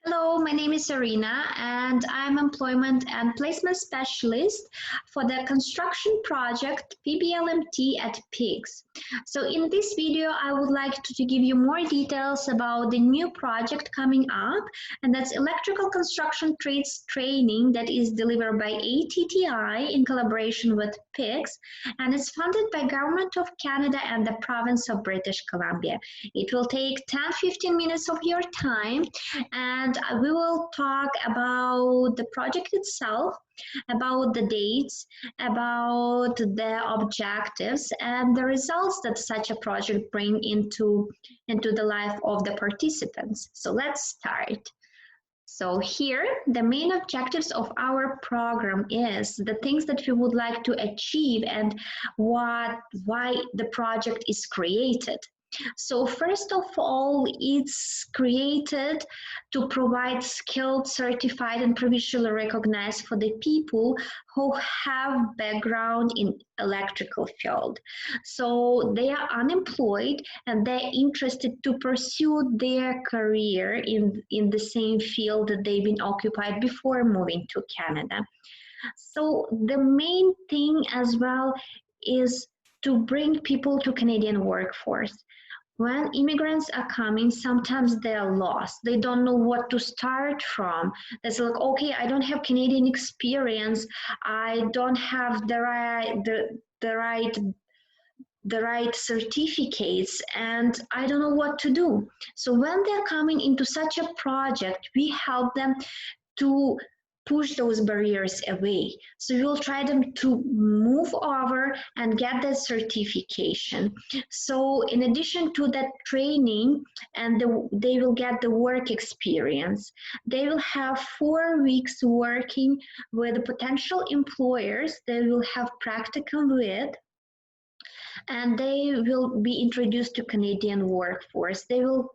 Hello, my name is Serena and I'm Employment and Placement Specialist for the construction project PBLMT at PIGS. So in this video, I would like to give you more details about the new project coming up, and that's Electrical Construction Trades Training that is delivered by ATTI in collaboration with PIGS, and it's funded by Government of Canada and the Province of British Columbia. It will take 10-15 minutes of your time, and we will talk about the project itself, about the dates, about the objectives, and the results that such a project bring into the life of the participants. So let's start. So here, the main objectives of our program is the things that we would like to achieve and why the project is created. So first of all, it's created to provide skilled, certified, and provincially recognized for the people who have background in electrical field. So they are unemployed and they're interested to pursue their career in the same field that they've been occupied before moving to Canada. So the main thing as well is to bring people to Canadian workforce. When immigrants are coming, sometimes they're lost. They don't know what to start from. It's like, okay, I don't have Canadian experience. I don't have the right certificates, and I don't know what to do. So when they're coming into such a project, we help them to push those barriers away. So we'll try them to move over and get that certification. So in addition to that training, and they will get the work experience. They will have 4 weeks working with potential employers. They will have practical with, and they will be introduced to Canadian workforce. They will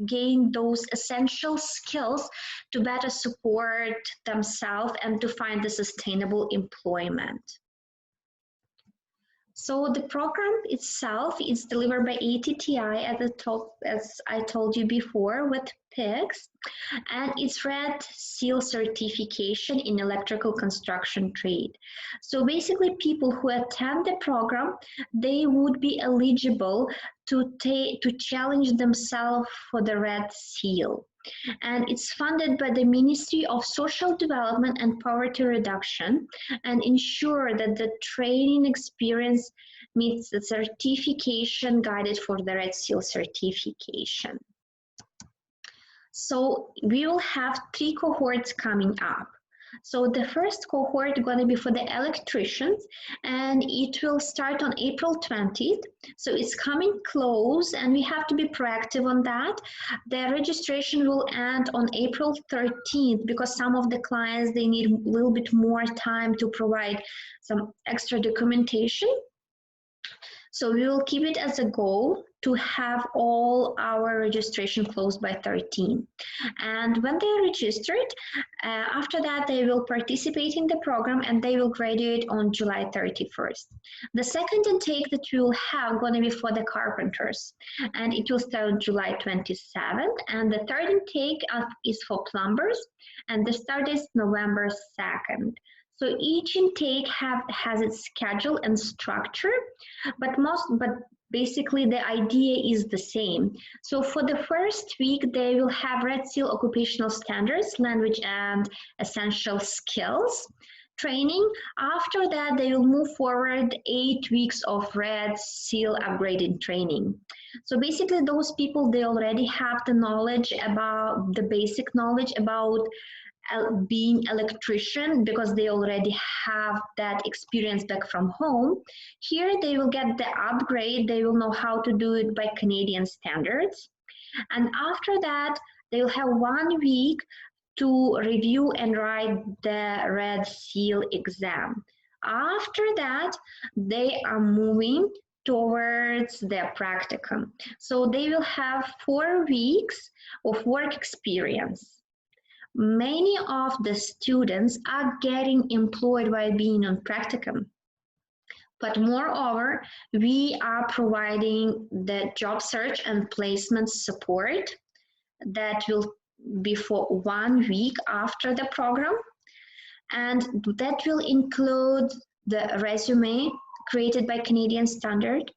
gain those essential skills to better support themselves and to find the sustainable employment. So the program itself is delivered by ATTI as I told you before, with PIGS, and it's Red Seal certification in electrical construction trade. So basically people who attend the program, they would be eligible to challenge themselves for the Red Seal. And it's funded by the Ministry of Social Development and Poverty Reduction, and ensure that the training experience meets the certification guided for the Red Seal certification. So we will have 3 cohorts coming up. So the first cohort is going to be for the electricians, and it will start on April 20th. So it's coming close and we have to be proactive on that. The registration will end on April 13th because some of the clients, they need a little bit more time to provide some extra documentation. So we will keep it as a goal to have all our registration closed by 13. And when they are registered, after that they will participate in the program and they will graduate on July 31st. The second intake that we will have going to be for the carpenters, and it will start on July 27th. And the third intake is for plumbers, and the start is November 2nd. So each intake has its schedule and structure, but basically the idea is the same. So for the first week, they will have Red Seal occupational standards, language and essential skills training. After that, they will move forward 8 weeks of Red Seal upgrading training. So basically those people, they already have the knowledge about the basic knowledge about being electrician because they already have that experience back from home. Here they will get the upgrade. They will know how to do it by Canadian standards. And after that, they will have 1 week to review and write the Red Seal exam. After that, they are moving towards their practicum. So they will have 4 weeks of work experience. Many of the students are getting employed while being on practicum. But moreover, we are providing the job search and placement support that will before 1 week after the program, and that will include the resume created by Canadian Standard.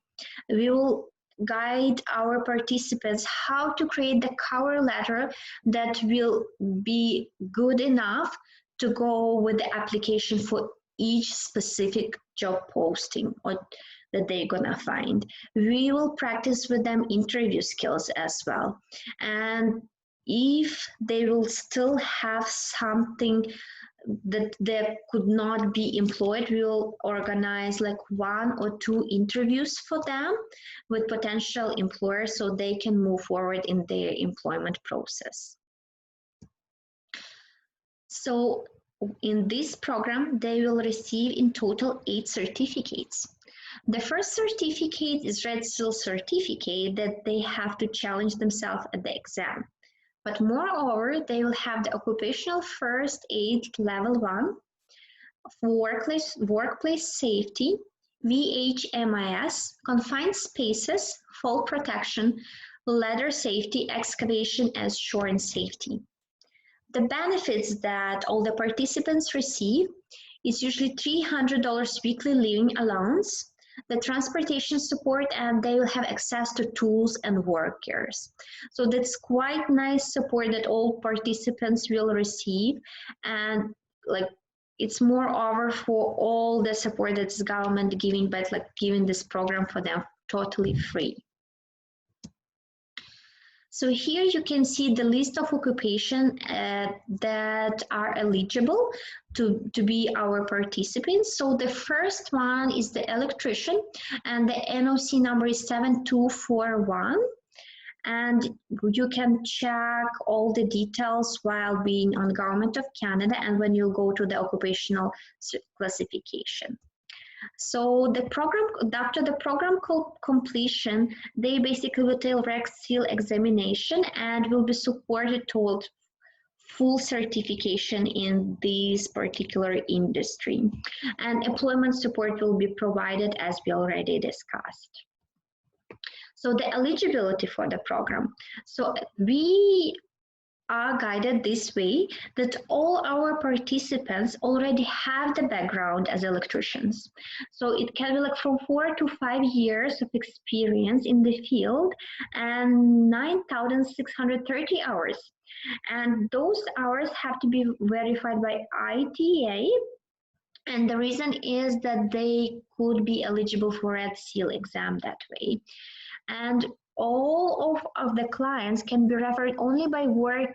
We will guide our participants how to create the cover letter that will be good enough to go with the application for each specific job posting or that they're gonna find. We will practice with them interview skills as well. And if they will still have something that they could not be employed, we will organize like 1 or 2 interviews for them with potential employers so they can move forward in their employment process. So in this program, they will receive in total 8 certificates. The first certificate is Red Seal certificate that they have to challenge themselves at the exam. But moreover, they will have the occupational first aid level 1, workplace safety, VHMIS, confined spaces, fall protection, ladder safety, excavation, and shore and safety. The benefits that all the participants receive is usually $300 weekly living allowance, the transportation support, and they will have access to tools and work gears. So that's quite nice support that all participants will receive, and like it's moreover for all the support that's government giving, but like giving this program for them totally free. So here you can see the list of occupation that are eligible to be our participants. So the first one is the electrician, and the NOC number is 7241. And you can check all the details while being on Government of Canada and when you go to the occupational classification. So the program, after the program completion, they basically will take Red Seal examination and will be supported toward full certification in this particular industry. And employment support will be provided as we already discussed. So the eligibility for the program. So we are guided this way that all our participants already have the background as electricians. So it can be like from 4 to 5 years of experience in the field and 9,630 hours. And those hours have to be verified by ITA. And the reason is that they could be eligible for Red Seal exam that way. And all of the clients can be referred only by work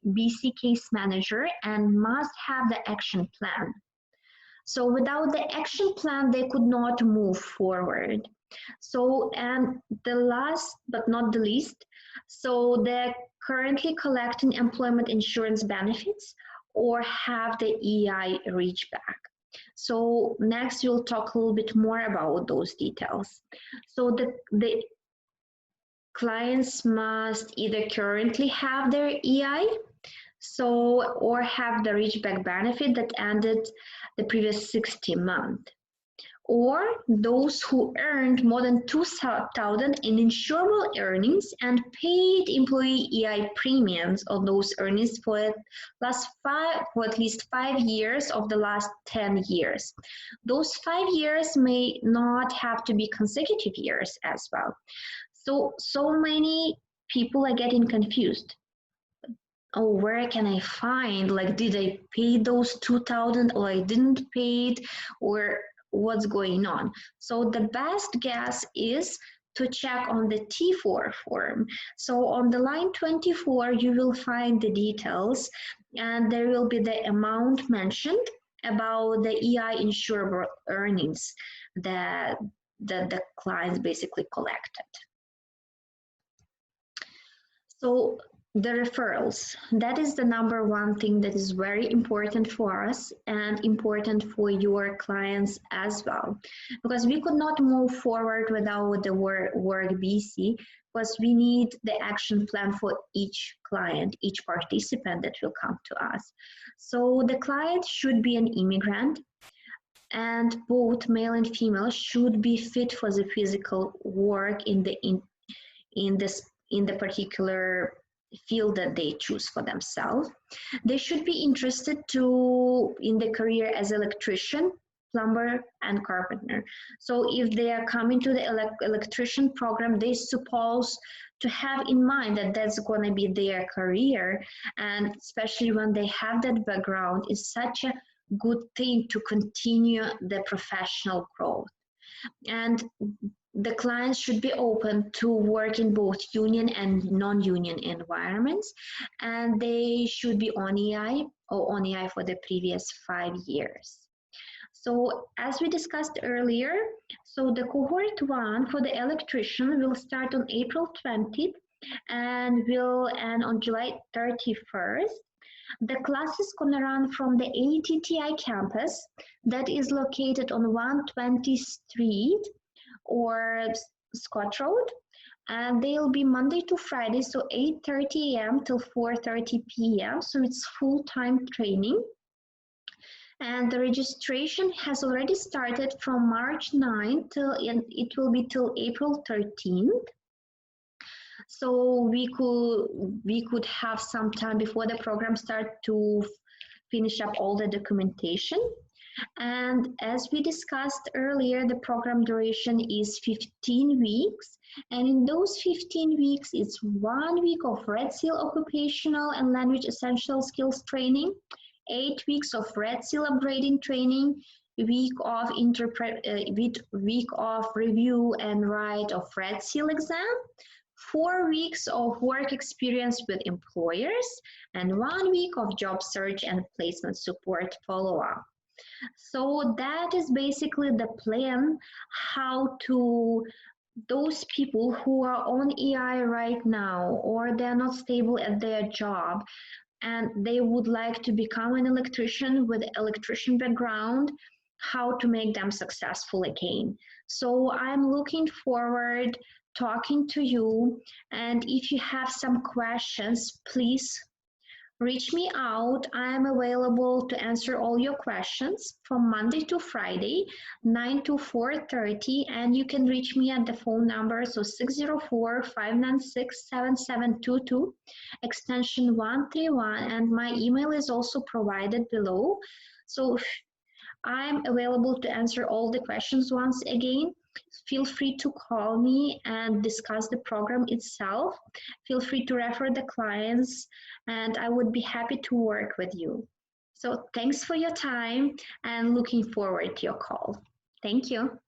BC case manager and must have the action plan. So without the action plan, they could not move forward. So, and the last but not the least, so they're currently collecting employment insurance benefits or have the EI reach back. So next we'll talk a little bit more about those details. So the clients must either currently have their EI, so or have the reach back benefit that ended the previous 60 months, or those who earned more than 2,000 in insurable earnings and paid employee EI premiums on those earnings for at least 5 years of the last 10 years. Those 5 years may not have to be consecutive years as well. So many people are getting confused. Oh, where can I find, like, did I pay those 2,000 or I didn't pay it, or what's going on? So the best guess is to check on the T4 form. So on the line 24, you will find the details and there will be the amount mentioned about the EI insurable earnings that the clients basically collected. So the referrals, that is the number one thing that is very important for us and important for your clients as well, because we could not move forward without the work BC, because we need the action plan for each client, each participant that will come to us. So the client should be an immigrant, and both male and female should be fit for the physical work in the particular field that they choose for themselves. They should be interested in the career as electrician, plumber, and carpenter. So if they are coming to the electrician program, they suppose to have in mind that that's going to be their career, and especially when they have that background, is such a good thing to continue the professional growth. And the clients should be open to work in both union and non-union environments, and they should be on EI or on EI for the previous 5 years. So as we discussed earlier, so the cohort 1 for the electrician will start on April 20th and will end on July 31st. The class is going to run from the ATTI campus that is located on 120th Street or Scott Road, and they'll be Monday to Friday, so 8:30 a.m. till 4:30 p.m. So it's full-time training. And the registration has already started from March 9th and it will be till April 13th. So we could have some time before the program starts to finish up all the documentation. And as we discussed earlier, the program duration is 15 weeks. And in those 15 weeks, it's 1 week of Red Seal occupational and language essential skills training, 8 weeks of Red Seal upgrading training, week of review and write of Red Seal exam, 4 weeks of work experience with employers, and 1 week of job search and placement support follow-up. So that is basically the plan, how to those people who are on EI right now, or they're not stable at their job, and they would like to become an electrician with electrician background, how to make them successful again. So I'm looking forward talking to you, and if you have some questions, please reach me out. I am available to answer all your questions from Monday to Friday, 9 to 4:30, and you can reach me at the phone number, so 604-596-7722, extension 131, and my email is also provided below. So I'm available to answer all the questions once again. Feel free to call me and discuss the program itself. Feel free to refer the clients, and I would be happy to work with you. So thanks for your time and looking forward to your call. Thank you.